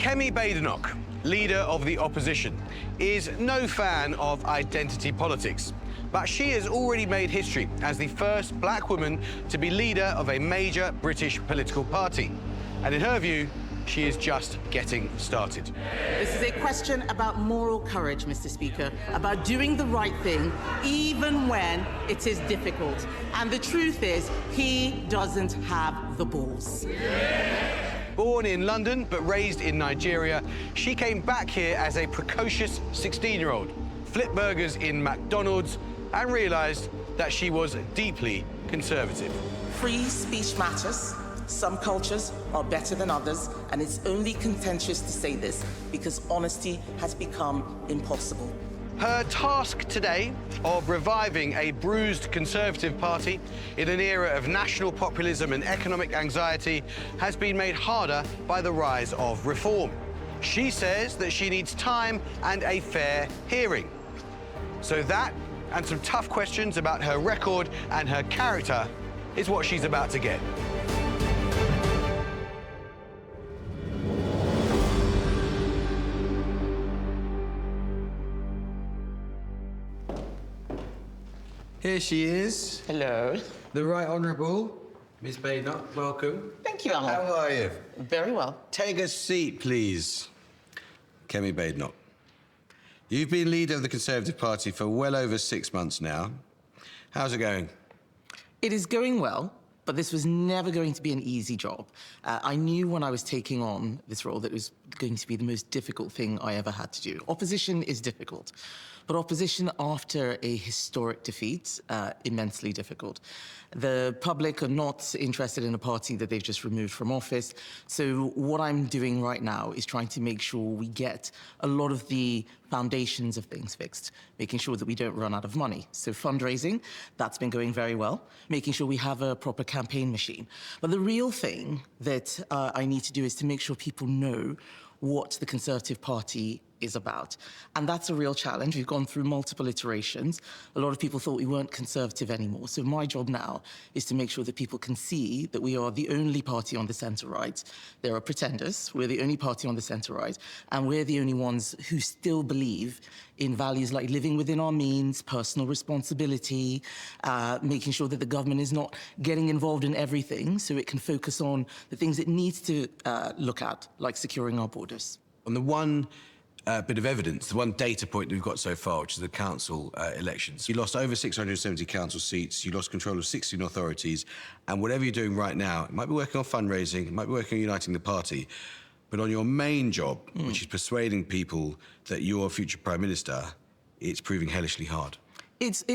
Kemi Badenoch, leader of the opposition, is no fan of identity politics. But she has already made history as the first black woman to be leader of a major British political party. And in her view, she is just getting started. This is a question about moral courage, Mr. Speaker, about doing the right thing, even when it is difficult. And the truth is, he doesn't have the balls. Born in London, but raised in Nigeria, she came back here as a precocious 16-year-old, flipped burgers in McDonald's, and realised that she was deeply conservative. Free speech matters. Some cultures are better than others, and it's only contentious to say this because honesty has become impossible. Her task today of reviving a bruised Conservative Party in an era of national populism and economic anxiety has been made harder by the rise of reform. She says that she needs time and a fair hearing. So that, and some tough questions about her record and her character, is what she's about to get. Here she is. Hello. The Right Honourable Miss Badenoch, welcome. Thank you, Amol. How are you? Very well. Take a seat, please. Kemi Badenoch. You've been leader of the Conservative Party for well over 6 months now. How's it going? It is going well, but this was never going to be an easy job. I knew when I was taking on this role that it was going to be the most difficult thing I ever had to do. Opposition is difficult, but opposition after a historic defeat, immensely difficult. The public are not interested in a party that they've just removed from office. So what I'm doing right now is trying to make sure we get a lot of the foundations of things fixed, making sure that we don't run out of money. So fundraising, that's been going very well, making sure we have a proper campaign machine. But the real thing that I need to do is to make sure people know what the Conservative Party is about. And that's a real challenge. We've gone through multiple iterations. A lot of people thought we weren't Conservative anymore. So my job now is to make sure that people can see that we are the only party on the centre-right. There are pretenders. We're the only party on the centre-right. And we're the only ones who still believe in values like living within our means, personal responsibility, making sure that the government is not getting involved in everything so it can focus on the things it needs to look at, like securing our borders. On the one bit of evidence, the one data point that we've got so far, which is the council elections. You lost over 670 council seats, you lost control of 16 authorities, and whatever you're doing right now, it might be working on fundraising, it might be working on uniting the party, but on your main job, which is persuading people that you're future Prime Minister, it's proving hellishly hard. This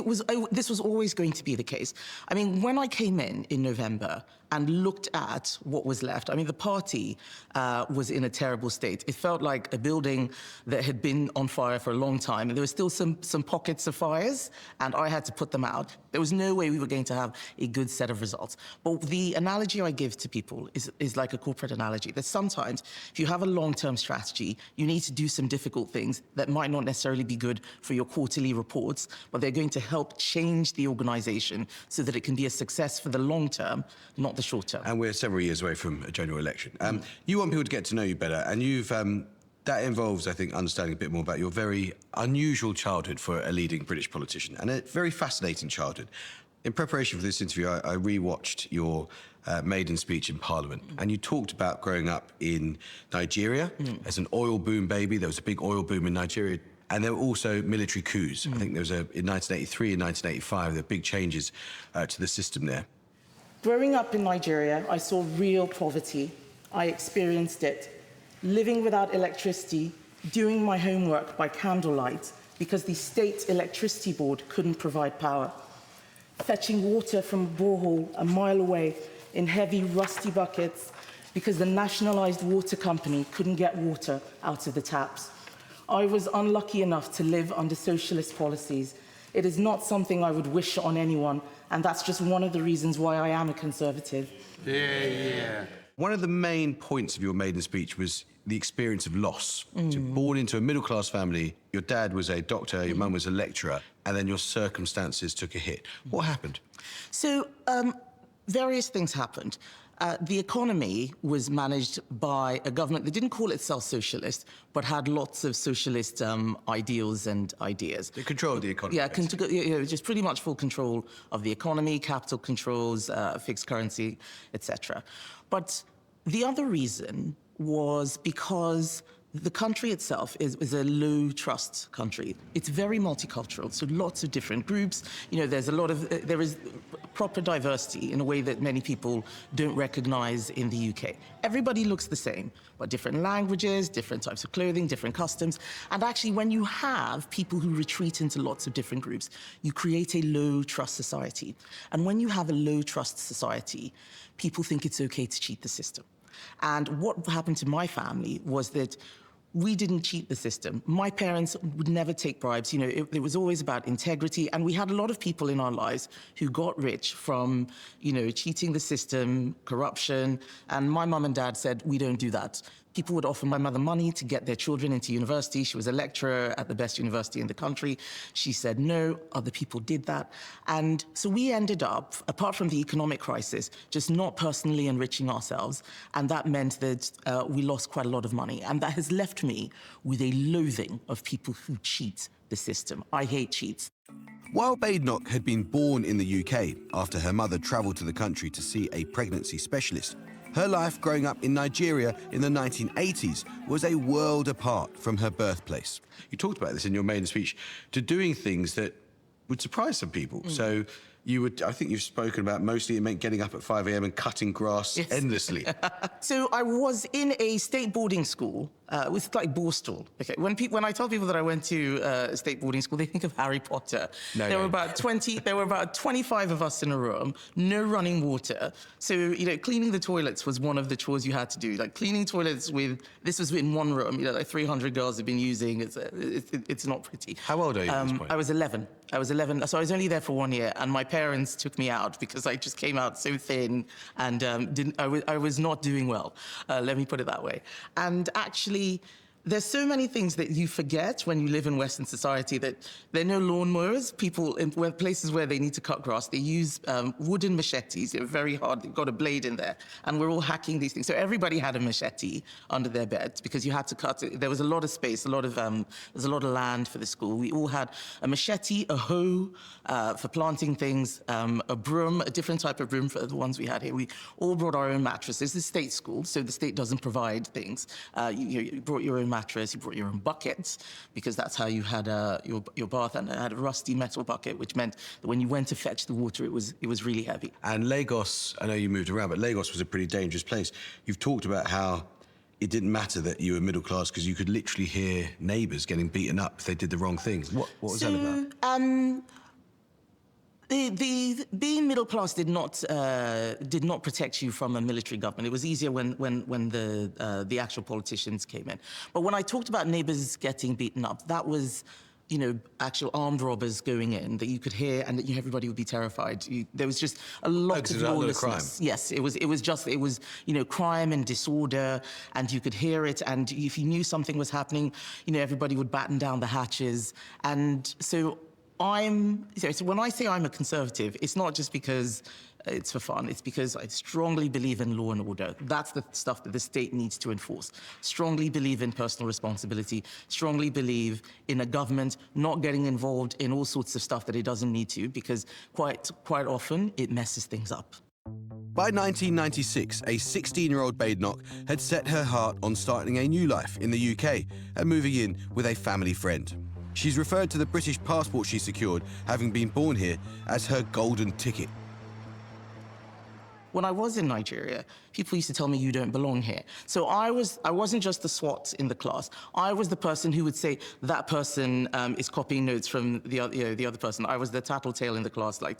was always going to be the case. I mean, when I came in November and looked at what was left, I mean, the party was in a terrible state. It felt like a building that had been on fire for a long time, and there were still some pockets of fires, and I had to put them out. There was no way we were going to have a good set of results. But the analogy I give to people is like a corporate analogy, that sometimes if you have a long-term strategy, you need to do some difficult things that might not necessarily be good for your quarterly reports, but they're going to help change the organization so that it can be a success for the long term, not the short term. And we're several years away from a general election. You want people to get to know you better, and you've that involves, I think, understanding a bit more about your very unusual childhood for a leading British politician, and a very fascinating childhood. In preparation for this interview, I re-watched your maiden speech in Parliament, and you talked about growing up in Nigeria as an oil boom baby. There was a big oil boom in Nigeria. And there were also military coups. I think there was in 1983 and 1985, there were big changes to the system there. Growing up in Nigeria, I saw real poverty. I experienced it. Living without electricity, doing my homework by candlelight because the state electricity board couldn't provide power. Fetching water from a borehole a mile away in heavy, rusty buckets because the nationalized water company couldn't get water out of the taps. I was unlucky enough to live under socialist policies. It is not something I would wish on anyone, and that's just one of the reasons why I am a Conservative. Yeah. One of the main points of your maiden speech was the experience of loss. So born into a middle-class family, your dad was a doctor, your mum was a lecturer, and then your circumstances took a hit. What happened? So, various things happened. The economy was managed by a government that didn't call itself socialist, but had lots of socialist ideals and ideas. They controlled the economy. Yeah, just pretty much full control of the economy, capital controls, fixed currency, etc. But the other reason was because the country itself is a low-trust country. It's very multicultural, so lots of different groups. There is proper diversity in a way that many people don't recognize in the UK. Everybody looks the same, but different languages, different types of clothing, different customs. And actually, when you have people who retreat into lots of different groups, you create a low-trust society. And when you have a low-trust society, people think it's okay to cheat the system. And what happened to my family was that we didn't cheat the system. My parents would never take bribes. It was always about integrity. And we had a lot of people in our lives who got rich from, cheating the system, corruption. And my mum and dad said, we don't do that. People would offer my mother money to get their children into university. She was a lecturer at the best university in the country. She said no, other people did that. And so we ended up, apart from the economic crisis, just not personally enriching ourselves. And that meant that we lost quite a lot of money. And that has left me with a loathing of people who cheat the system. I hate cheats. While Badenoch had been born in the UK after her mother travelled to the country to see a pregnancy specialist, her life growing up in Nigeria in the 1980s was a world apart from her birthplace. You talked about this in your maiden speech, to doing things that would surprise some people. So I think you've spoken about mostly it meant getting up at 5 a.m. and cutting grass endlessly. So I was in a state boarding school with like Borstal. Okay, when I tell people that I went to a state boarding school, they think of Harry Potter. There were about 25 of us in a room, no running water. So cleaning the toilets was one of the chores you had to do. Like cleaning toilets this was in one room. Like 300 girls have been using. It's not pretty. How old are you at this point? I was 11. So I was only there for 1 year, and my parents took me out because I just came out so thin and I was not doing well. Let me put it that way. And actually, there's so many things that you forget when you live in Western society, that there are no lawnmowers. People in places where they need to cut grass, they use wooden machetes. They're very hard. They've got a blade in there, and we're all hacking these things. So everybody had a machete under their beds because you had to cut it. There was a lot of space, there's a lot of land for the school. We all had a machete, a hoe for planting things, a broom, a different type of broom for the ones we had here. We all brought our own mattresses. It's a state school, so the state doesn't provide things. You brought your own mattress, you brought your own buckets, because that's how you had your bath, and it had a rusty metal bucket, which meant that when you went to fetch the water, it was really heavy. And Lagos, I know you moved around, but Lagos was a pretty dangerous place. You've talked about how it didn't matter that you were middle class because you could literally hear neighbours getting beaten up if they did the wrong thing. What was that about? Being middle class did not protect you from a military government. It was easier when the actual politicians came in. But when I talked about neighbours getting beaten up, that was actual armed robbers going in that you could hear, and that everybody would be terrified. There was just a lot of lawlessness. Yes, it was crime and disorder, and you could hear it. And if you knew something was happening, everybody would batten down the hatches. And so when I say I'm a conservative, it's not just because it's for fun. It's because I strongly believe in law and order. That's the stuff that the state needs to enforce. Strongly believe in personal responsibility. Strongly believe in a government not getting involved in all sorts of stuff that it doesn't need to, because quite often it messes things up. By 1996, a 16-year-old Badenoch had set her heart on starting a new life in the UK and moving in with a family friend. She's referred to the British passport she secured, having been born here, as her golden ticket. When I was in Nigeria, people used to tell me, you don't belong here. So I wasn't just the SWAT in the class. I was the person who would say, that person is copying notes from the other person. I was the tattletale in the class, like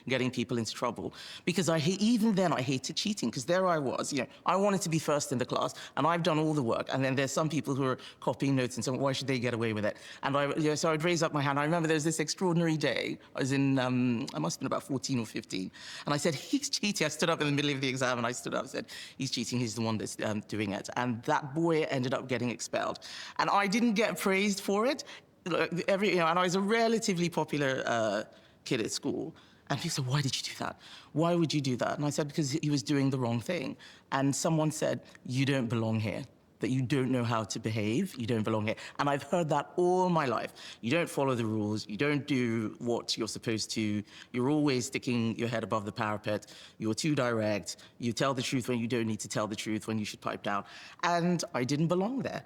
getting people into trouble. Because even then I hated cheating, because there I was. I wanted to be first in the class, and I've done all the work. And then there's some people who are copying notes and saying, why should they get away with it? And so I'd raise up my hand. I remember there was this extraordinary day. I was in, I must have been about 14 or 15. And I said, he's cheating. I stood up in the middle of the exam, and I stood up and said, he's cheating, he's the one that's doing it. And that boy ended up getting expelled. And I didn't get praised for it. And I was a relatively popular kid at school. And people said, why did you do that? Why would you do that? And I said, because he was doing the wrong thing. And someone said, you don't belong here, that you don't know how to behave, you don't belong here. And I've heard that all my life. You don't follow the rules, you don't do what you're supposed to, you're always sticking your head above the parapet, you're too direct, you tell the truth when you don't need to tell the truth, when you should pipe down. And I didn't belong there.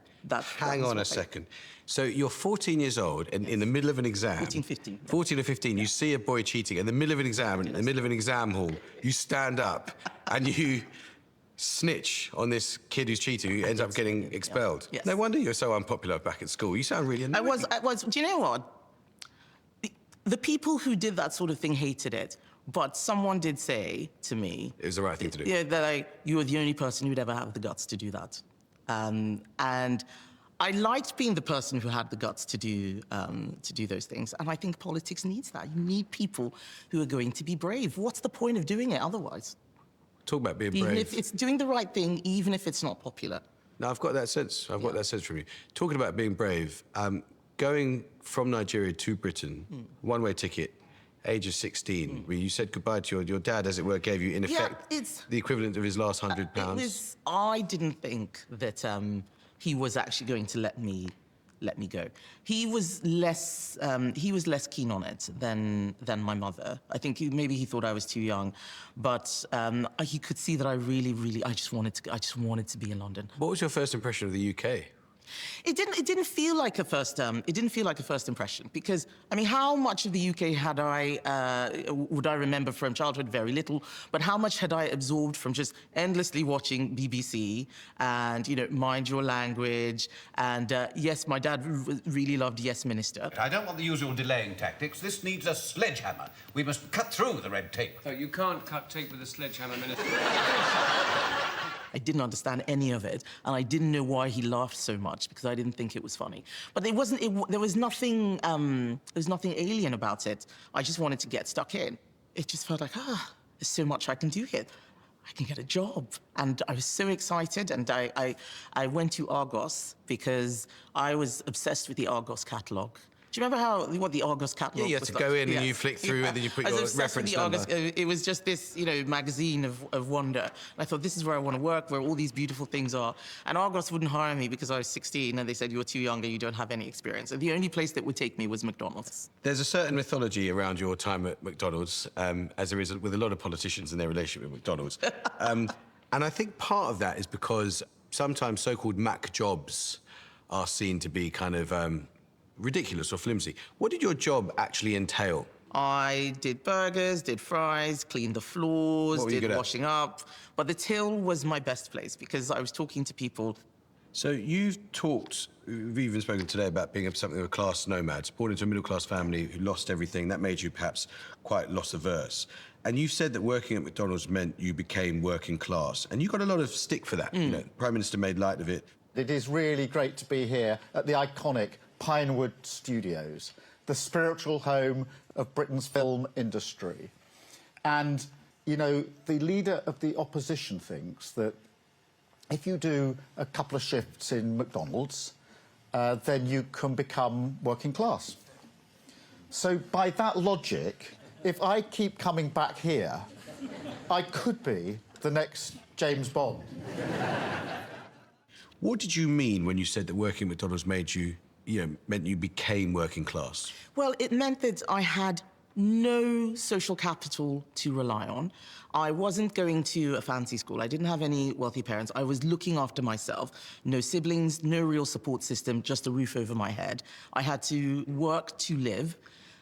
Hang on a second. So you're 14 years old, and in the middle of an exam... 14, 15. 14 or 15, you see a boy cheating. In the middle of an exam, in the middle of an exam hall, you stand up and you snitch on this kid who's cheating, who ends up getting expelled. Yes. No wonder you're so unpopular back at school. You sound really annoying. I was. Do you know what? The people who did that sort of thing hated it, but someone did say to me... It was the right thing to do. Yeah, that you were the only person who'd ever have the guts to do that. And I liked being the person who had the guts to do those things. And I think politics needs that. You need people who are going to be brave. What's the point of doing it otherwise? Talk about being brave. Even if it's doing the right thing, even if it's not popular. No, I've got that sense. I've got that sense from you. Talking about being brave, going from Nigeria to Britain, one-way ticket, age of 16, where you said goodbye to your dad, as it were, gave you, in effect, the equivalent of his last £100. I didn't think that he was actually going to let me go. He was less keen on it than my mother. I think maybe he thought I was too young, but he could see that I just wanted to be in London. What was your first impression of the UK? It didn't feel like a first impression, because I mean, how much of the UK would I remember from childhood? Very little. But how much had I absorbed from just endlessly watching BBC and, you know, Mind Your Language, and yes, my dad really loved Yes Minister. I don't want the usual delaying tactics. This needs a sledgehammer. We must cut through the red tape. No, you can't cut tape with a sledgehammer, Minister. I didn't understand any of it, and I didn't know why he laughed so much, because I didn't think it was funny. But there was nothing alien about it. I just wanted to get stuck in. It just felt like, there's so much I can do here. I can get a job. And I was so excited, and I went to Argos because I was obsessed with the Argos catalogue. Do you remember what the Argos catalogue was? Yeah, you had to go in and you flick through and then you put your reference number. It was just this, you know, magazine of wonder. And I thought, this is where I want to work, where all these beautiful things are. And Argos wouldn't hire me because I was 16, and they said, you're too young and you don't have any experience. And the only place that would take me was McDonald's. There's a certain mythology around your time at McDonald's, as there is with a lot of politicians and their relationship with McDonald's. And I think part of that is because sometimes so-called Mac jobs are seen to be kind of ridiculous or flimsy. What did your job actually entail? I did burgers, did fries, cleaned the floors, did washing up. But the till was my best place because I was talking to people. So we've even spoken today about being something of a class nomad, born into a middle-class family who lost everything. That made you perhaps quite loss-averse. And you've said that working at McDonald's meant you became working class. And you got a lot of stick for that. You know, the Prime Minister made light of it. It is really great to be here at the iconic Pinewood Studios, the spiritual home of Britain's film industry. And, you know, the leader of the opposition thinks that if you do a couple of shifts in McDonald's, then you can become working class. So by that logic, if I keep coming back here, I could be the next James Bond. What did you mean when you said that working at McDonald's meant you became working class? Well, it meant that I had no social capital to rely on. I wasn't going to a fancy school. I didn't have any wealthy parents. I was looking after myself. No siblings, no real support system, just a roof over my head. I had to work to live.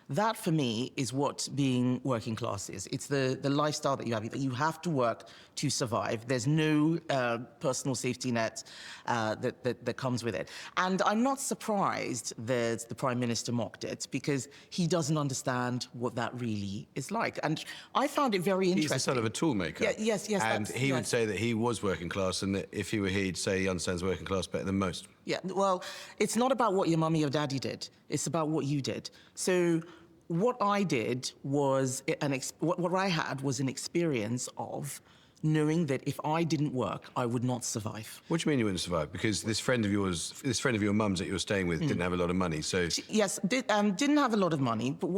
That, for me, is what being working class is. It's the lifestyle that you have. You have to work to survive. There's no personal safety net that comes with it. And I'm not surprised that the Prime Minister mocked it, because he doesn't understand what that really is like. And I found it very interesting. He's the son of a toolmaker. Yeah, yes. And he would say that he was working class, and that if he were here, he'd say he understands working class better than most. Yeah, well, it's not about what your mummy or daddy did. It's about what you did. So what I did was, what I had was an experience of knowing that if I didn't work, I would not survive. What do you mean you wouldn't survive? Because this friend of your mum's that you're staying with didn't have a lot of money, so... Yes, didn't have a lot of money, but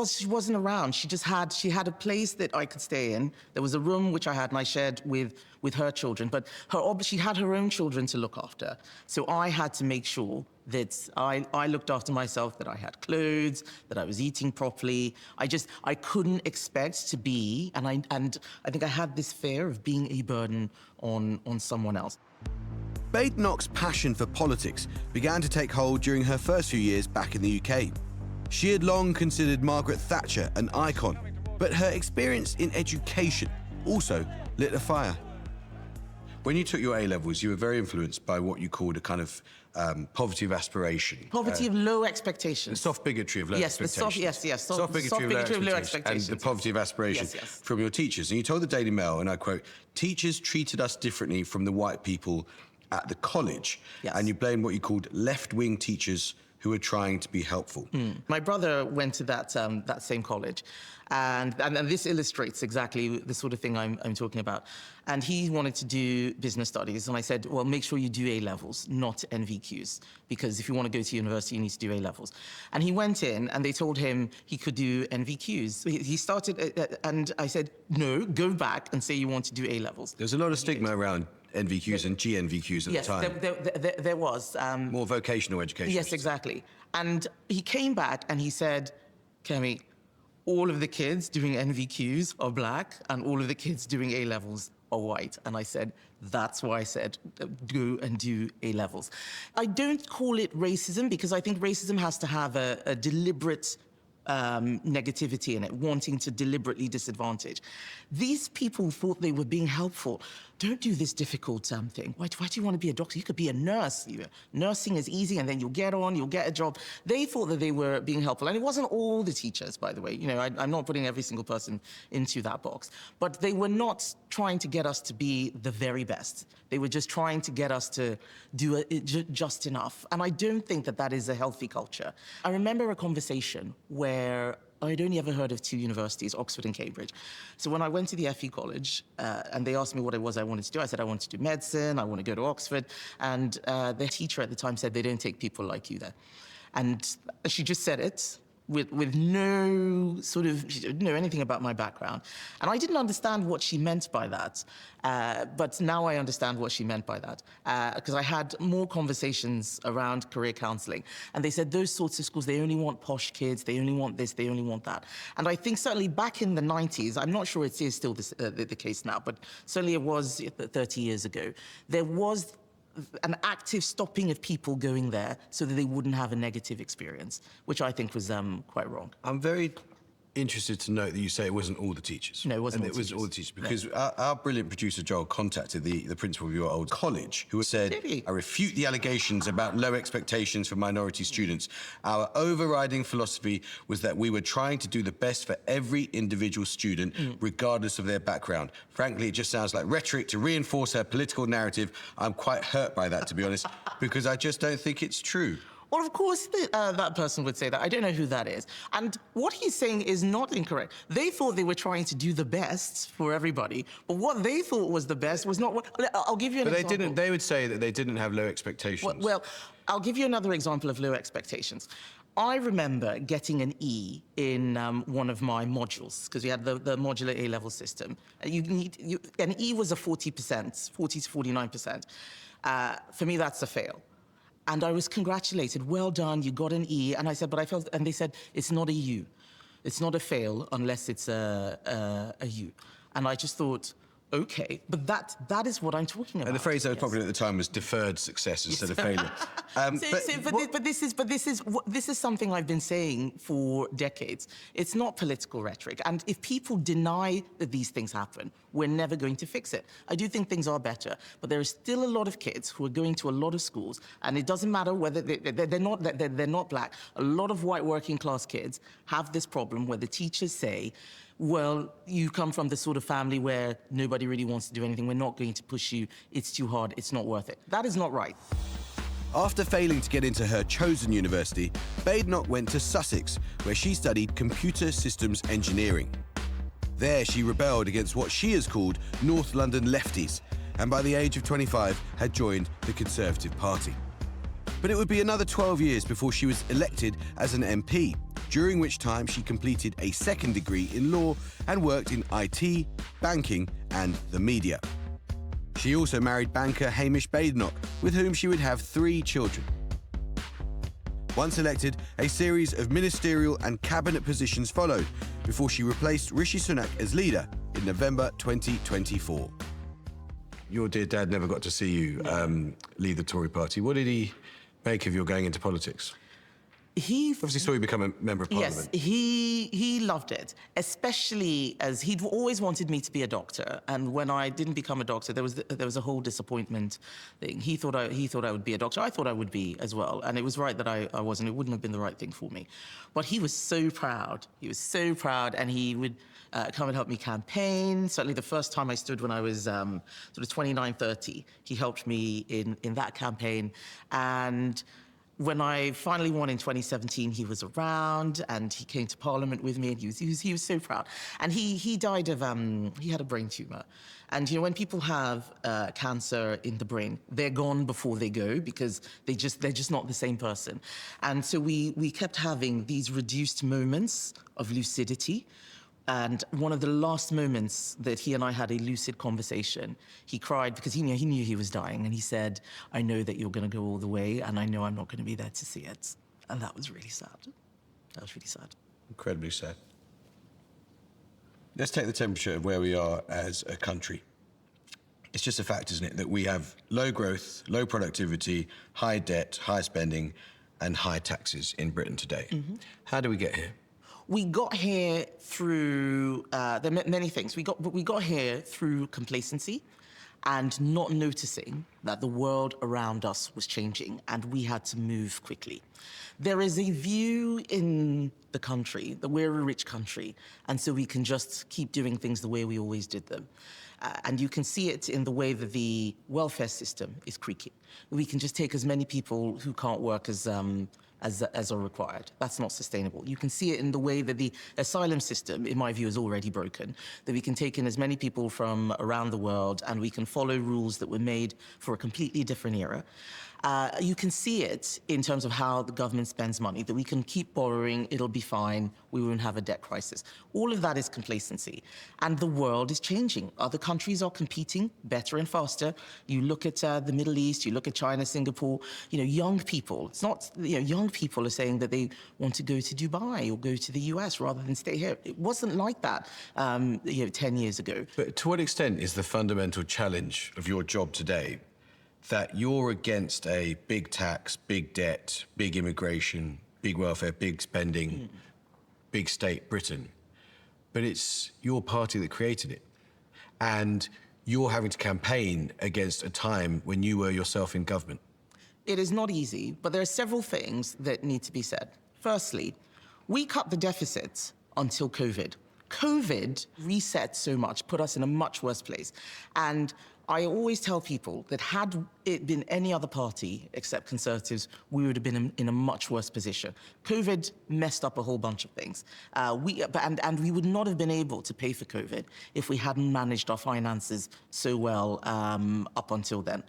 she wasn't around. She had a place that I could stay in. There was a room which I had and I shared with her children, but she had her own children to look after. So I had to make sure that I looked after myself, that I had clothes, that I was eating properly. I couldn't expect to be, and I think I had this fear of being a burden on someone else. Badenoch's passion for politics began to take hold during her first few years back in the UK. She had long considered Margaret Thatcher an icon, but her experience in education also lit a fire. When you took your A-levels, you were very influenced by what you called a kind of poverty of aspiration. Poverty of low expectations. The soft bigotry of low expectations. Soft bigotry of low expectations. And the poverty of aspiration from your teachers. And you told the Daily Mail, and I quote, "Teachers treated us differently from the white people at the college." Yes. And you blamed what you called left-wing teachers who were trying to be helpful. My brother went to that same college, and this illustrates exactly the sort of thing I'm talking about. And he wanted to do business studies, and I said, well, make sure you do A-levels, not NVQs, because if you want to go to university, you need to do A-levels. And he went in, and they told him he could do NVQs. So he started, and I said, no, go back and say you want to do A-levels. There's a lot of stigma around NVQs and GNVQs at the time. Yes, there was. More vocational education. Yes, exactly. And he came back and he said, Kemi, all of the kids doing NVQs are black and all of the kids doing A-levels are white. And I said, that's why I said, go and do A-levels. I don't call it racism because I think racism has to have a deliberate negativity in it, wanting to deliberately disadvantage. These people thought they were being helpful. Don't do this difficult thing. Why do you want to be a doctor? You could be a nurse. Nursing is easy, and then you'll get on, you'll get a job. They thought that they were being helpful, and it wasn't all the teachers, by the way. You know, I'm not putting every single person into that box, but they were not trying to get us to be the very best. They were just trying to get us to do just enough, and I don't think that that is a healthy culture. I remember a conversation where I'd only ever heard of two universities, Oxford and Cambridge. So when I went to the FE college and they asked me what it was I wanted to do, I said I wanted to do medicine, I want to go to Oxford. And their teacher at the time said they don't take people like you there. And she just said it with no sort of, she didn't know anything about my background. And I didn't understand what she meant by that. But now I understand what she meant by that. Because I had more conversations around career counselling. And they said those sorts of schools, they only want posh kids, they only want this, they only want that. And I think certainly back in the 90s, I'm not sure it is still the case now, but certainly it was 30 years ago, there was an active stopping of people going there so that they wouldn't have a negative experience, which I think was quite wrong. I'm very interested to note that you say it wasn't all the teachers. No, it wasn't all the teachers. It was all the teachers, because our brilliant producer, Joel, contacted the principal of your old college, who said, Really? I refute the allegations about low expectations for minority students. Our overriding philosophy was that we were trying to do the best for every individual student, regardless of their background. Frankly, it just sounds like rhetoric to reinforce her political narrative. I'm quite hurt by that, to be honest, because I just don't think it's true. Well, of course that person would say that. I don't know who that is. And what he's saying is not incorrect. They thought they were trying to do the best for everybody, but what they thought was the best was not what... I'll give you an example. But they would say that they didn't have low expectations. Well, I'll give you another example of low expectations. I remember getting an E in one of my modules, because we had the modular A-level system. An E was a 40%, 40 to 49%. For me, that's a fail. And I was congratulated, well done, you got an E. And I said, but I felt, and they said, it's not a U. It's not a fail unless it's a U. And I just thought, okay, but that is what I'm talking about. And the phrase that was popular at the time was deferred success instead of failure. But this is something I've been saying for decades. It's not political rhetoric. And if people deny that these things happen, we're never going to fix it. I do think things are better, but there are still a lot of kids who are going to a lot of schools, and it doesn't matter whether they're not black. A lot of white working class kids have this problem where the teachers say, well, you come from the sort of family where nobody really wants to do anything. We're not going to push you. It's too hard. It's not worth it. That is not right. After failing to get into her chosen university, Badenoch went to Sussex, where she studied computer systems engineering. There, she rebelled against what she has called North London lefties, and by the age of 25 had joined the Conservative Party. But it would be another 12 years before she was elected as an MP, during which time she completed a second degree in law and worked in IT, banking and the media. She also married banker Hamish Badenoch, with whom she would have 3 children. Once elected, a series of ministerial and cabinet positions followed before she replaced Rishi Sunak as leader in November 2024. Your dear dad never got to see you lead the Tory party. What did he make of your going into politics? He Obviously saw you become a member of parliament. Yes, he loved it, especially as he'd always wanted me to be a doctor. And when I didn't become a doctor, there was a whole disappointment thing. He thought I would be a doctor. I thought I would be as well. And it was right that I wasn't. It wouldn't have been the right thing for me. But he was so proud. He was so proud, and he would come and help me campaign. Certainly the first time I stood when I was sort of 29, 30, he helped me in that campaign. And when I finally won in 2017, he was around and he came to Parliament with me, and he was so proud. And he died of he had a brain tumor. And you know, when people have cancer in the brain, they're gone before they go because they're just not the same person. And so we kept having these reduced moments of lucidity. And one of the last moments that he and I had a lucid conversation, he cried because he knew he was dying, and he said, "I know that you're going to go all the way, and I know I'm not going to be there to see it." And that was really sad. That was really sad. Incredibly sad. Let's take the temperature of where we are as a country. It's just a fact, isn't it, that we have low growth, low productivity, high debt, high spending, and high taxes in Britain today. Mm-hmm. How do we get here? We got here through there are many things. We got here through complacency and not noticing that the world around us was changing, and we had to move quickly. There is a view in the country that we're a rich country, and so we can just keep doing things the way we always did them. And you can see it in the way that the welfare system is creaking. We can just take as many people who can't work as are required. That's not sustainable. You can see it in the way that the asylum system, in my view, is already broken, that we can take in as many people from around the world and we can follow rules that were made for a completely different era. You can see it in terms of how the government spends money, that we can keep borrowing, it'll be fine, we won't have a debt crisis. All of that is complacency. And the world is changing. Other countries are competing better and faster. You look at the Middle East, you look at China, Singapore, young people. It's not, young people are saying that they want to go to Dubai or go to the US rather than stay here. It wasn't like that, 10 years ago. But to what extent is the fundamental challenge of your job today that you're against a big tax, big debt, big immigration, big welfare, big spending, big state Britain, but it's your party that created it, and you're having to campaign against a time when you were yourself in government? It is not easy, but there are several things that need to be said. Firstly, we cut the deficit until COVID. COVID reset so much, put us in a much worse place. And I always tell people that had it been any other party except Conservatives, we would have been in a much worse position. COVID messed up a whole bunch of things. And we would not have been able to pay for COVID if we hadn't managed our finances so well up until then.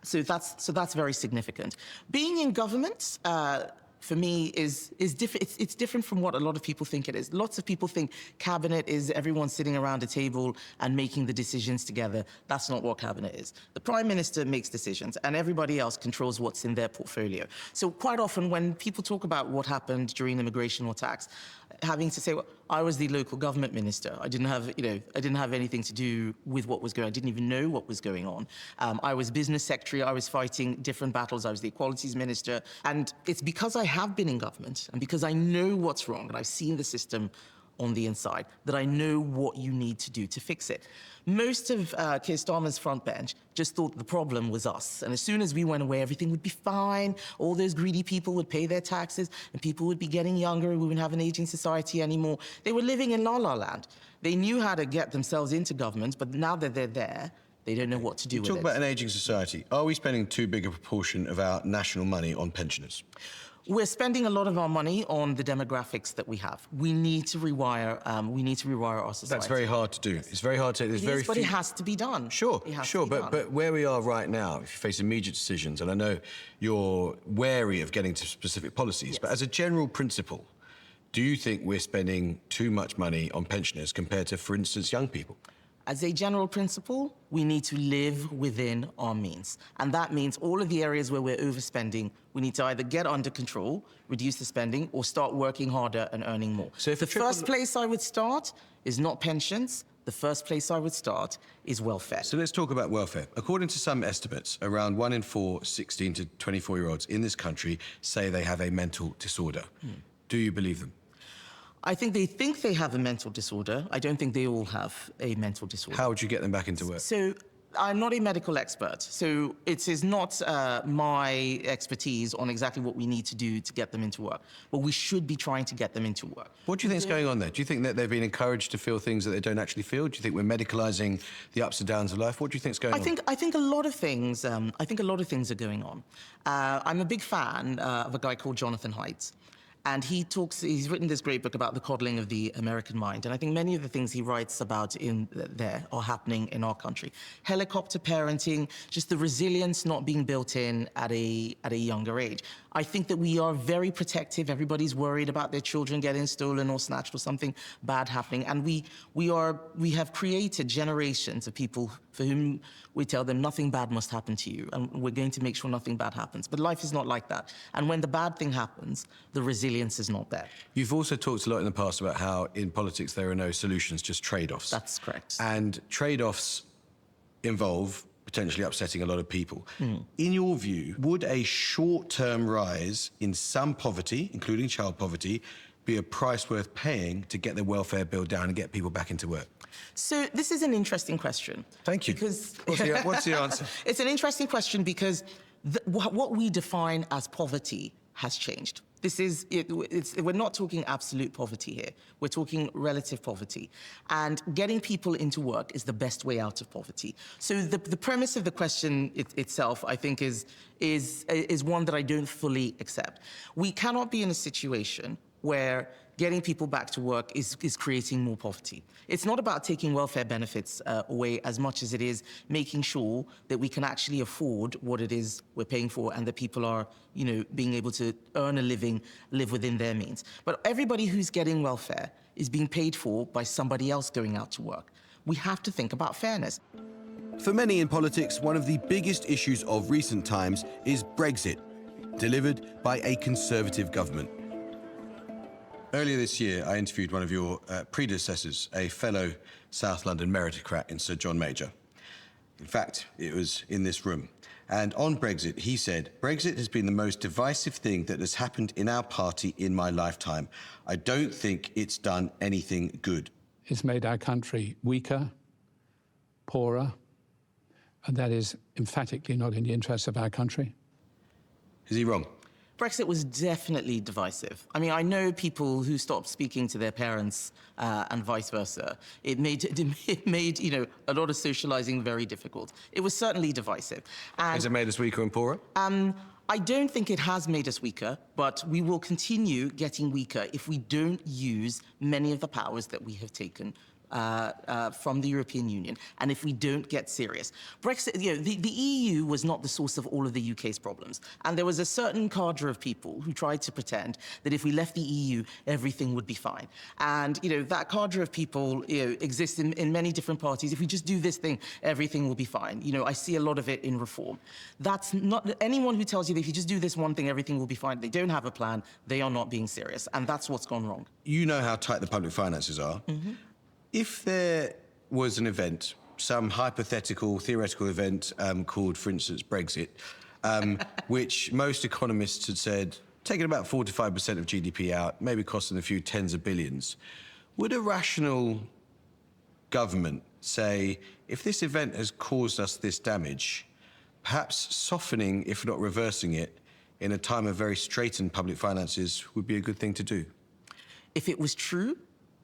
So that's very significant. Being in government, for me, is different. It's different from what a lot of people think it is. Lots of people think cabinet is everyone sitting around a table and making the decisions together. That's not what cabinet is. The Prime Minister makes decisions and everybody else controls what's in their portfolio. So quite often when people talk about what happened during immigration or tax, having to say, well, I was the local government minister. I didn't have anything to do with what was going on. I didn't even know what was going on. I was business secretary. I was fighting different battles. I was the equalities minister. And it's because I have been in government and because I know what's wrong and I've seen the system on the inside that I know what you need to do to fix it. Most of Keir Starmer's front bench just thought the problem was us. And as soon as we went away, everything would be fine. All those greedy people would pay their taxes and people would be getting younger. We wouldn't have an aging society anymore. They were living in la-la land. They knew how to get themselves into government, but now that they're there, they don't know what to do with it. Talk about an aging society. Are we spending too big a proportion of our national money on pensioners? We're spending a lot of our money on the demographics that we have. We need to rewire. We need to rewire our society. That's very hard to do. It's very hard to. There's It very is, but few... it has to be done. Sure, It has sure, to be done. but where we are right now, if you face immediate decisions, and I know you're wary of getting to specific policies, but as a general principle, do you think we're spending too much money on pensioners compared to, for instance, young people? As a general principle, we need to live within our means. And that means all of the areas where we're overspending, we need to either get under control, reduce the spending, or start working harder and earning more. So if the first place I would start is not pensions. The first place I would start is welfare. So let's talk about welfare. According to some estimates, around 1 in 4 16 to 24-year-olds in this country say they have a mental disorder. Do you believe them? I think they have a mental disorder. I don't think they all have a mental disorder. How would you get them back into work? So I'm not a medical expert, so it is not my expertise on exactly what we need to do to get them into work. But we should be trying to get them into work. What do you think is going on there? Do you think that they've been encouraged to feel things that they don't actually feel? Do you think we're medicalising the ups and downs of life? What do you think is going on? I think a lot of things. I think a lot of things are going on. I'm a big fan of a guy called Jonathan Haidt. And he's written this great book about the coddling of the American mind. And I think many of the things he writes about in there are happening in our country. Helicopter parenting, just the resilience not being built in at a younger age. I think that we are very protective. Everybody's worried about their children getting stolen or snatched or something bad happening. And we have created generations of people for whom we tell them nothing bad must happen to you. And we're going to make sure nothing bad happens. But life is not like that. And when the bad thing happens, the resilience is not there. You've also talked a lot in the past about how in politics there are no solutions, just trade-offs. That's correct. And trade-offs involve potentially upsetting a lot of people. In your view, would a short-term rise in some poverty, including child poverty, be a price worth paying to get the welfare bill down and get people back into work? So this is an interesting question. Thank you. Because What's the answer? It's an interesting question because what we define as poverty has changed. We're not talking absolute poverty here. We're talking relative poverty. And getting people into work is the best way out of poverty. So the premise of the question itself, I think, is one that I don't fully accept. We cannot be in a situation where getting people back to work is creating more poverty. It's not about taking welfare benefits away as much as it is making sure that we can actually afford what it is we're paying for and that people are, being able to earn a living, live within their means. But everybody who's getting welfare is being paid for by somebody else going out to work. We have to think about fairness. For many in politics, one of the biggest issues of recent times is Brexit, delivered by a Conservative government. Earlier this year, I interviewed one of your predecessors, a fellow South London meritocrat in Sir John Major. In fact, it was in this room. And on Brexit, he said, "Brexit has been the most divisive thing that has happened in our party in my lifetime. I don't think it's done anything good." It's made our country weaker, poorer, and that is emphatically not in the interests of our country. Is he wrong? Brexit was definitely divisive. I mean, I know people who stopped speaking to their parents and vice versa. It made a lot of socializing very difficult. It was certainly divisive. And Has it made us weaker and poorer? I don't think it has made us weaker, but we will continue getting weaker if we don't use many of the powers that we have taken from the European Union, and if we don't get serious. Brexit, the EU was not the source of all of the UK's problems, and there was a certain cadre of people who tried to pretend that if we left the EU, everything would be fine. And, that cadre of people, exists in many different parties. If we just do this thing, everything will be fine. I see a lot of it in reform. That's not, anyone who tells you that if you just do this one thing, everything will be fine, they don't have a plan, they are not being serious, and that's what's gone wrong. You know how tight the public finances are. If there was an event, some hypothetical, theoretical event called, for instance, Brexit, which most economists had said, taking about 4 to 5% of GDP out, maybe costing a few tens of billions, would a rational government say, if this event has caused us this damage, perhaps softening, if not reversing it, in a time of very straitened public finances would be a good thing to do? If it was true,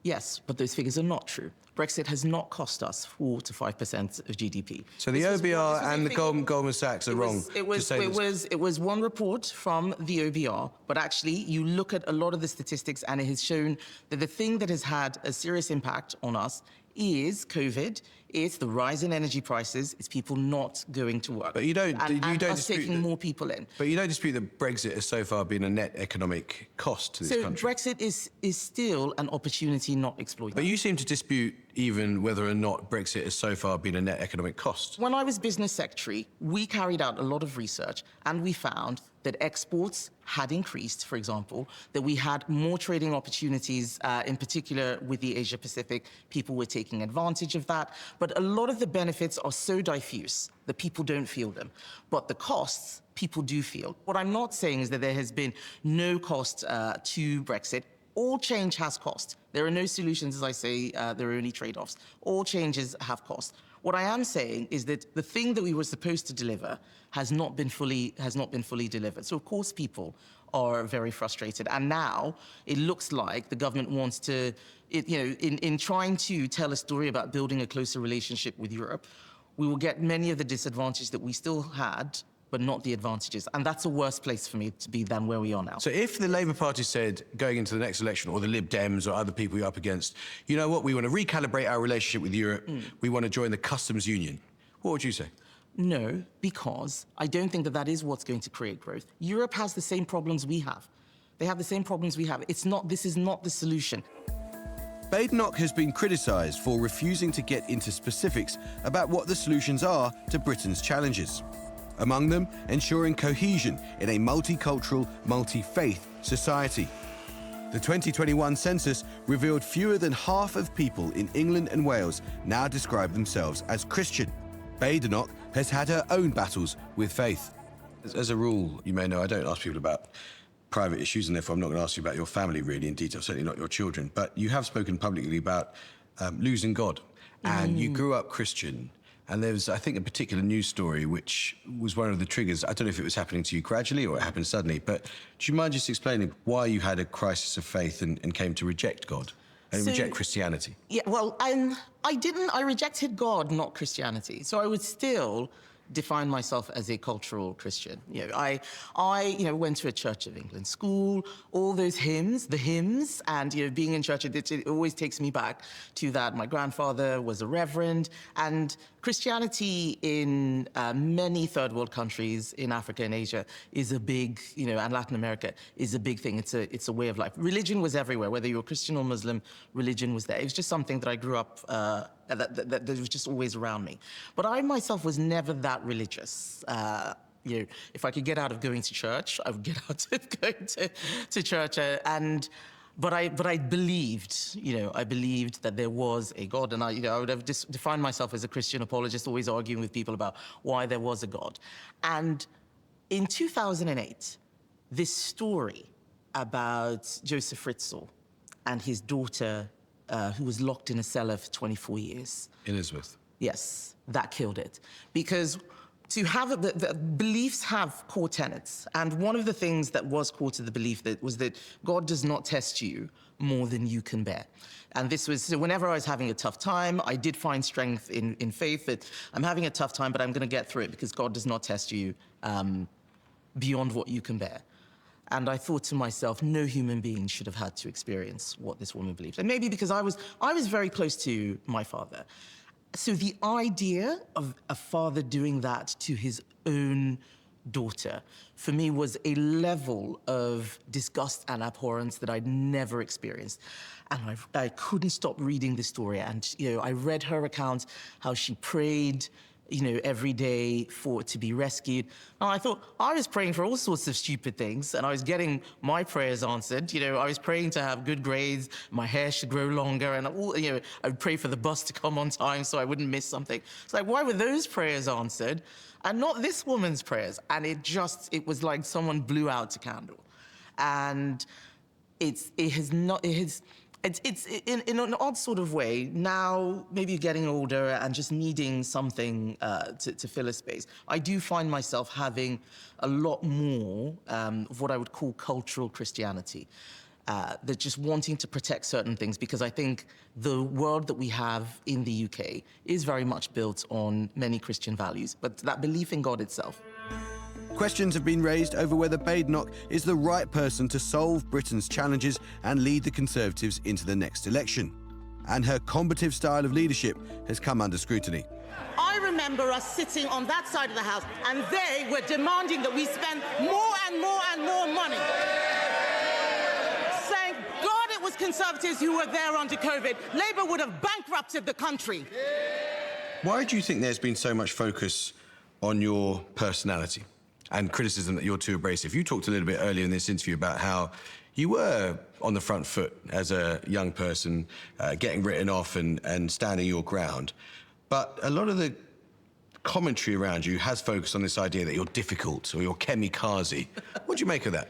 Yes, but those figures are not true. Brexit has not cost us 4 to 5% of GDP. So the OBR and the Goldman Sachs are wrong. It was one report from the OBR, but actually you look at a lot of the statistics and it has shown that the thing that has had a serious impact on us is COVID, it's the rise in energy prices, it's people not going to work. But you don't and us dispute taking more people in. But you don't dispute that Brexit has so far been a net economic cost to this country. Brexit is still an opportunity not exploited. But you seem to dispute even whether or not Brexit has so far been a net economic cost. When I was business secretary, we carried out a lot of research and we found that exports had increased, for example, that we had more trading opportunities, in particular with the Asia Pacific. People were taking advantage of that. But a lot of the benefits are so diffuse that people don't feel them. But the costs, people do feel. What I'm not saying is that there has been no cost to Brexit. All change has cost. There are no solutions, as I say, there are only trade-offs. All changes have cost. What I am saying is that the thing that we were supposed to deliver has not been fully delivered. So of course people are very frustrated. And now it looks like the government wants to, in trying to tell a story about building a closer relationship with Europe, we will get many of the disadvantages that we still had, but not the advantages. And that's a worse place for me to be than where we are now. So if the Labour Party said, going into the next election, or the Lib Dems or other people you're up against, you know what, we want to recalibrate our relationship with Europe, we want to join the customs union, what would you say? No, because I don't think that that is what's going to create growth. Europe has the same problems we have. They have the same problems we have. This is not the solution. Badenoch has been criticised for refusing to get into specifics about what the solutions are to Britain's challenges. Among them, ensuring cohesion in a multicultural, multi-faith society. The 2021 census revealed fewer than half of people in England and Wales now describe themselves as Christian. Badenoch has had her own battles with faith. As a rule, you may know I don't ask people about private issues, and therefore I'm not going to ask you about your family really in detail, certainly not your children. But you have spoken publicly about losing God, and you grew up Christian. And there was, I think, a particular news story which was one of the triggers. I don't know if it was happening to you gradually or it happened suddenly, but do you mind just explaining why you had a crisis of faith and came to reject God and reject Christianity? Yeah, well, I didn't. I rejected God, not Christianity. So I would still define myself as a cultural Christian. I went to a Church of England school, all those hymns, and being in church, it always takes me back to that. My grandfather was a reverend, and Christianity in many third world countries in Africa and Asia is a big, and Latin America is a big thing. It's a way of life. Religion was everywhere, whether you were Christian or Muslim, religion was there. It was just something that I grew up that was just always around me. But I myself was never that religious. If I could get out of going to church, I would get out of going to church. But I believed, I believed that there was a God, and I would have defined myself as a Christian apologist, always arguing with people about why there was a God. And in 2008, this story about Joseph Fritzl and his daughter, who was locked in a cellar for 24 years. Elizabeth. Yes, that killed it. Because to have the beliefs have core tenets, and one of the things that was core to the belief was that God does not test you more than you can bear. And this was, so whenever I was having a tough time, I did find strength in faith that I'm having a tough time, but I'm going to get through it because God does not test you beyond what you can bear. And I thought to myself, no human being should have had to experience what this woman believed. And maybe because I was very close to my father. So the idea of a father doing that to his own daughter, for me, was a level of disgust and abhorrence that I'd never experienced. And I couldn't stop reading the story. And, I read her account, how she prayed, every day for it to be rescued. And I thought, I was praying for all sorts of stupid things, and I was getting my prayers answered. I was praying to have good grades, my hair should grow longer, and I would pray for the bus to come on time so I wouldn't miss something. It's like, why were those prayers answered and not this woman's prayers? And it was like someone blew out a candle. And it's in an odd sort of way, now maybe getting older and just needing something to fill a space. I do find myself having a lot more of what I would call cultural Christianity. They're just wanting to protect certain things, because I think the world that we have in the UK is very much built on many Christian values, but that belief in God itself. Questions have been raised over whether Badenoch is the right person to solve Britain's challenges and lead the Conservatives into the next election. And her combative style of leadership has come under scrutiny. I remember us sitting on that side of the House, and they were demanding that we spend more and more and more money. Thank God it was Conservatives who were there under COVID. Labour would have bankrupted the country. Why do you think there's been so much focus on your personality and criticism that you're too abrasive? You talked a little bit earlier in this interview about how you were on the front foot as a young person, getting written off and standing your ground. But a lot of the commentary around you has focused on this idea that you're difficult or you're Kemi. What do you make of that?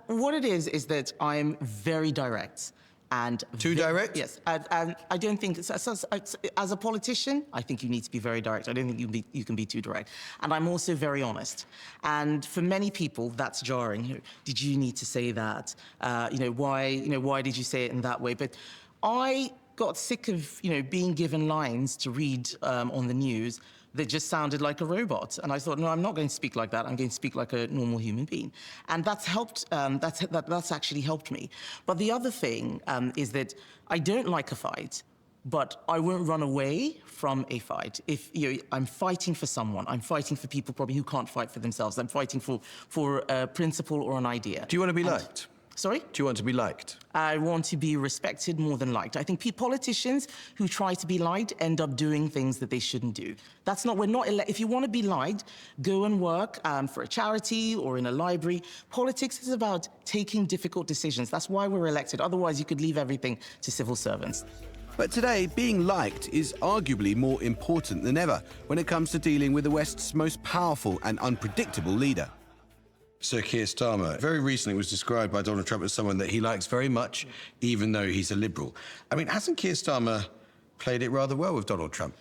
What it is that I'm very direct. And Too direct? Yes, and I don't think, as a politician, I think you need to be very direct. I don't think you can be too direct. And I'm also very honest. And for many people, that's jarring. Did you need to say that? Why did you say it in that way? But I got sick of, being given lines to read on the news that just sounded like a robot. And I thought, no, I'm not going to speak like that. I'm going to speak like a normal human being. And that's helped, that's actually helped me. But the other thing is that I don't like a fight, but I won't run away from a fight. If I'm fighting for someone, I'm fighting for people probably who can't fight for themselves. I'm fighting for a principle or an idea. Do you want to be liked? Sorry? Do you want to be liked? I want to be respected more than liked. I think politicians who try to be liked end up doing things that they shouldn't do. If you want to be liked, go and work for a charity or in a library. Politics is about taking difficult decisions. That's why we're elected. Otherwise, you could leave everything to civil servants. But today, being liked is arguably more important than ever when it comes to dealing with the West's most powerful and unpredictable leader. Sir Keir Starmer very recently was described by Donald Trump as someone that he likes very much, even though he's a Liberal. I mean, hasn't Keir Starmer played it rather well with Donald Trump?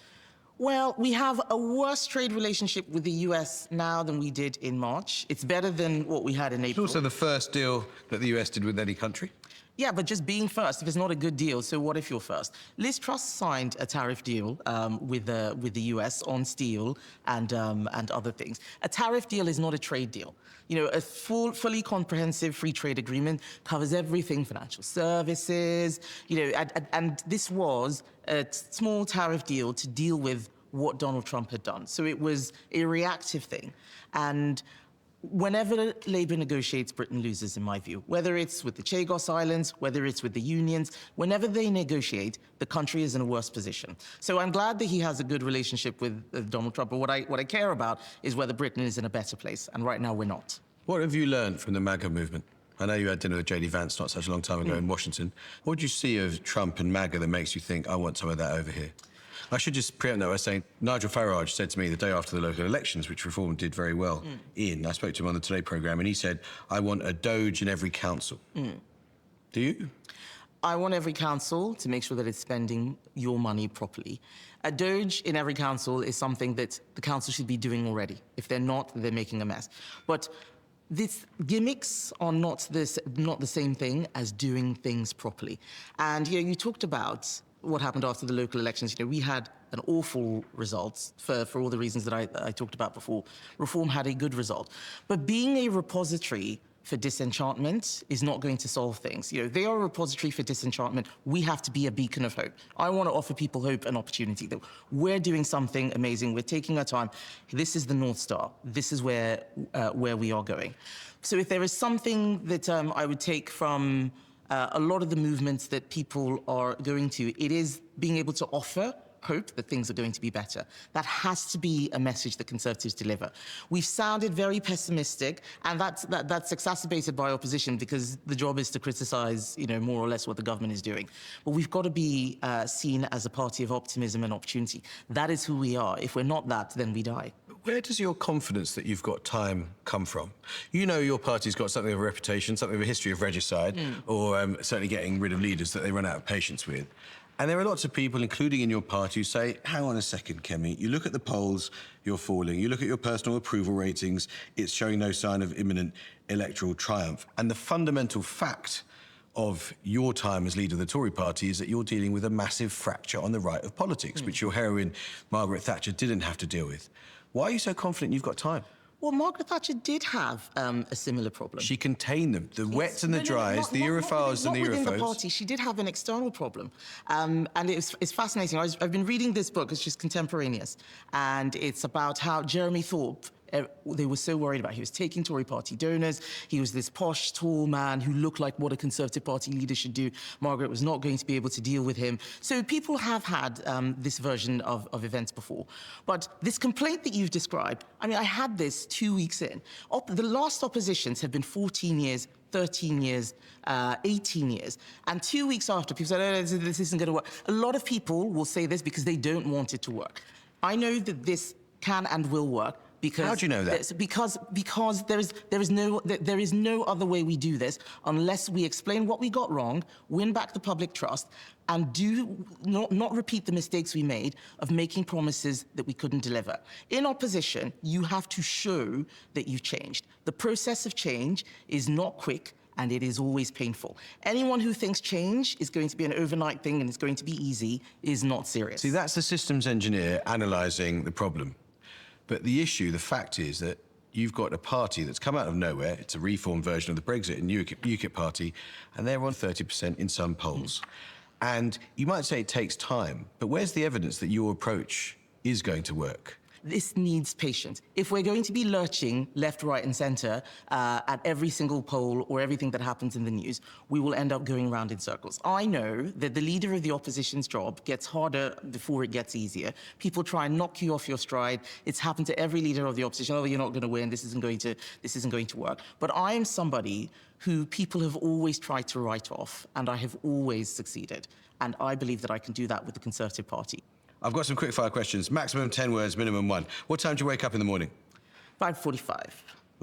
Well, we have a worse trade relationship with the US now than we did in March. It's better than what we had in April. It's also the first deal that the US did with any country. Yeah, but just being first, if it's not a good deal, so what if you're first? Liz Truss signed a tariff deal with the US on steel and other things. A tariff deal is not a trade deal. A fully comprehensive free trade agreement covers everything, financial services, and this was a small tariff deal to deal with what Donald Trump had done. So it was a reactive thing. And whenever Labour negotiates, Britain loses, in my view. Whether it's with the Chagos Islands, whether it's with the unions, whenever they negotiate, the country is in a worse position. So I'm glad that he has a good relationship with Donald Trump, but what I care about is whether Britain is in a better place, and right now we're not. What have you learned from the MAGA movement? I know you had dinner with J.D. Vance not such a long time ago in Washington. What do you see of Trump and MAGA that makes you think, I want some of that over here? I should just preempt that by saying Nigel Farage said to me the day after the local elections, which Reform did very well I spoke to him on the Today programme, and he said, I want a Doge in every council. Do you? I want every council to make sure that it's spending your money properly. A Doge in every council is something that the council should be doing already. If they're not, they're making a mess. But these gimmicks are not the same thing as doing things properly. And you talked about what happened after the local elections. We had an awful result for all the reasons that I talked about before. Reform had a good result. But being a repository for disenchantment is not going to solve things. They are a repository for disenchantment. We have to be a beacon of hope. I want to offer people hope and opportunity. That we're doing something amazing. We're taking our time. This is the North Star. This is where we are going. So if there is something that I would take from a lot of the movements that people are going to, it is being able to offer hope that things are going to be better. That has to be a message that Conservatives deliver. We've sounded very pessimistic, and that's exacerbated by opposition because the job is to criticise, more or less what the government is doing. But we've got to be seen as a party of optimism and opportunity. That is who we are. If we're not that, then we die. Where does your confidence that you've got time come from? Your party's got something of a reputation, something of a history of regicide, or certainly getting rid of leaders that they run out of patience with. And there are lots of people, including in your party, who say, hang on a second, Kemi, you look at the polls, you're falling. You look at your personal approval ratings, it's showing no sign of imminent electoral triumph. And the fundamental fact of your time as leader of the Tory party is that you're dealing with a massive fracture on the right of politics, which your heroine, Margaret Thatcher, didn't have to deal with. Why are you so confident you've got time? Well, Margaret Thatcher did have a similar problem. She contained them, the wets and the dries, the Europhiles and the Not within the Europhobes. party. She did have an external problem. And it's fascinating. I've been reading this book, it's just contemporaneous, and it's about how Jeremy Thorpe, they were so worried about. He was taking Tory party donors. He was this posh, tall man who looked like what a Conservative Party leader should do. Margaret was not going to be able to deal with him. So people have had this version of events before. But this complaint that you've described, I mean, I had this 2 weeks in. The last oppositions have been 14 years, 13 years, 18 years. And 2 weeks after, people said, oh, this isn't going to work. A lot of people will say this because they don't want it to work. I know that this can and will work. Because how do you know that? Because there is no other way we do this unless we explain what we got wrong, win back the public trust, and not repeat the mistakes we made of making promises that we couldn't deliver. In opposition, you have to show that you've changed. The process of change is not quick, and it is always painful. Anyone who thinks change is going to be an overnight thing and it's going to be easy is not serious. See, that's the systems engineer analysing the problem. But the issue, the fact is that you've got a party that's come out of nowhere. It's a reformed version of the Brexit and UKIP party, and they're on 30% in some polls. And you might say it takes time, but where's the evidence that your approach is going to work? This needs patience. If we're going to be lurching left, right, and centre at every single poll or everything that happens in the news, we will end up going round in circles. I know that the leader of the opposition's job gets harder before it gets easier. People try and knock you off your stride. It's happened to every leader of the opposition. Oh, you're not going to win. This isn't going to work. But I am somebody who people have always tried to write off, and I have always succeeded. And I believe that I can do that with the Conservative Party. I've got some quick-fire questions. Maximum 10 words, minimum 1. What time do you wake up in the morning? 5:45.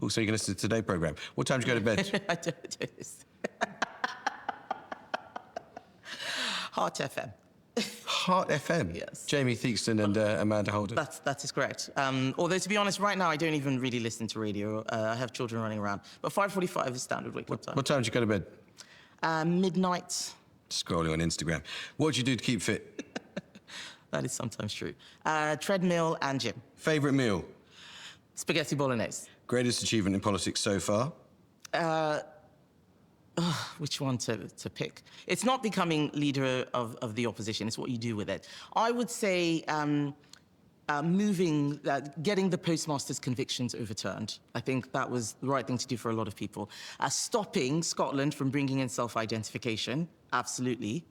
Oh, so you can listen to today's programme. What time do you go to bed? I don't do this. Heart FM. Heart FM? Yes. Jamie Theakston and Amanda Holden. That is correct. Although, to be honest, right now, I don't even really listen to radio. I have children running around. But 5:45 is standard wake-up time. What time do you go to bed? Midnight. Scrolling on Instagram. What do you do to keep fit? That is sometimes true. Treadmill and gym. Favourite meal? Spaghetti bolognese. Greatest achievement in politics so far? Which one to pick? It's not becoming leader of the opposition. It's what you do with it. I would say getting the postmaster's convictions overturned. I think that was the right thing to do for a lot of people. Stopping Scotland from bringing in self-identification, absolutely.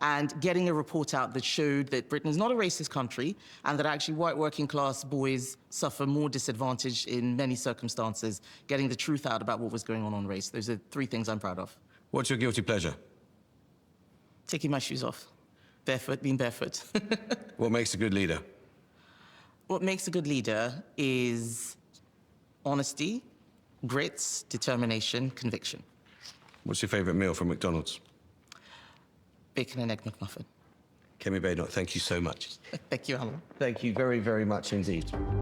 And getting a report out that showed that Britain is not a racist country and that actually white working class boys suffer more disadvantage in many circumstances, getting the truth out about what was going on race. Those are 3 things I'm proud of. What's your guilty pleasure? Taking my shoes off. Being barefoot. What makes a good leader? What makes a good leader is honesty, grit, determination, conviction. What's your favourite meal from McDonald's? Bacon and egg McMuffin. Kemi Badenoch, thank you so much. Thank you, Amol. Thank you very, very much indeed.